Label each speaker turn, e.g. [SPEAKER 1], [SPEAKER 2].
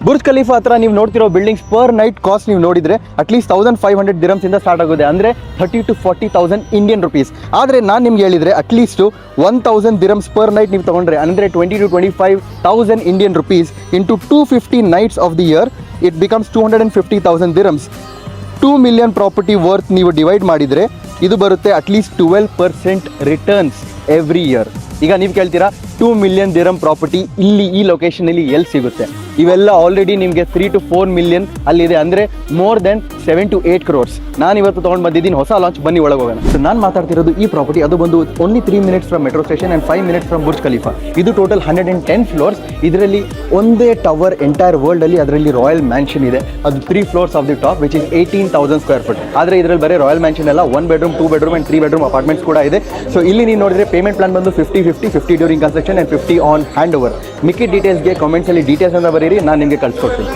[SPEAKER 1] Burj Khalifa ಹತ್ರ ನೀವು ನೋಡ್ತಿರೋ buildings per night cost ನೀವು ನೋಡಿದ್ರೆ ಅಟ್ಲೀಸ್ಟ್ 1500 dirhams ಇಂದ ಸ್ಟಾರ್ಟ್ ಆಗುತ್ತೆ, ಅಂದರೆ 30,000 to 40,000 ಇಂಡಿಯನ್ ರುಪೀಸ್. ಆದರೆ ನಾನು ನಿಮ್ಗೆ ಹೇಳಿದರೆ ಅಟ್ಲೀಸ್ಟು 1000 dirhams ಪರ್ ನೈಟ್ ನೀವು ತೊಗೊಂಡ್ರೆ ಅಂದರೆ 20,000 to 25,000 Indian rupees into 250 nights of the year it becomes 250,000 dirhams. 2 million property worth ನೀವು ಡಿವೈಡ್ ಮಾಡಿದರೆ ಇದು ಬರುತ್ತೆ ಅಟ್ಲೀಸ್ಟ್ 12% ರಿಟರ್ನ್ಸ್ ಎವ್ರಿ ಇಯರ್. ಈಗ ನೀವು ಕೇಳ್ತೀರಾ 2 million dirham ಪ್ರಾಪರ್ಟಿ ಇಲ್ಲಿ ಈ ಲೊಕೇಶನಲ್ಲಿ ಎಲ್ಲಿ ಸಿಗುತ್ತೆ? ಇವೆಲ್ಲ ಆಲ್ರೆಡಿ ನಿಮಗೆ 3 to 4 million ಅಲ್ಲಿದೆ, ಅಂದರೆ ಮೋರ್ ದೆನ್ 7 to 8 crores. ನಾನು ಇವತ್ತು ತೊಗೊಂಡು ಬಂದಿದ್ದೀನಿ ಹೊಸ ಲಾಂಚ್, ಬನ್ನಿ ಒಳಗೆ ಹೋಗೋಣ. ಸೊ ನಾನು ಮಾತಾಡ್ತಿರೋದು ಈ ಪ್ರಾಪರ್ಟಿ, ಅದು ಬಂದು only 3 minutes from metro station and 5 minutes from Burj Khalifa. ಇದು ಟೋಟಲ್ 110 floors. ಇದರಲ್ಲಿ ಒಂದೇ ಟವರ್ ಎಂಟೈರ್ ವರ್ಲ್ಡಲ್ಲಿ ಅದರಲ್ಲಿ ರಾಯಲ್ ಮ್ಯಾನ್ಷನ್ ಇದೆ. ಅದು 3 floors of the top which is 18,000 square foot. ಆದರೆ ಇದರಲ್ಲಿ ಬರೀ ರಾಯಲ್ ಮ್ಯಾನ್ಷನ್ ಎಲ್ಲ 1 bedroom 2 bedroom and 3 bedroom apartments ಕೂಡ ಇದೆ. ಸೊ ಇಲ್ಲಿ ನೀವು ನೋಡಿದ್ರೆ ಪೇಮೆಂಟ್ ಪ್ಲಾನ್ ಬಂದು 50 during construction and 50 on hand over. ಮಿಕ್ಕಿ ಡೀಟೇಲ್ಸ್ಗೆ ಕಾಮೆಂಟ್ಸಲ್ಲಿ ಡೀಟೇಲ್ಸ್ ಅಂತ ಬರೀರಿ, ನಾನು ನಿಮಗೆ ಕಳಿಸ್ಕೊಡ್ತೀನಿ.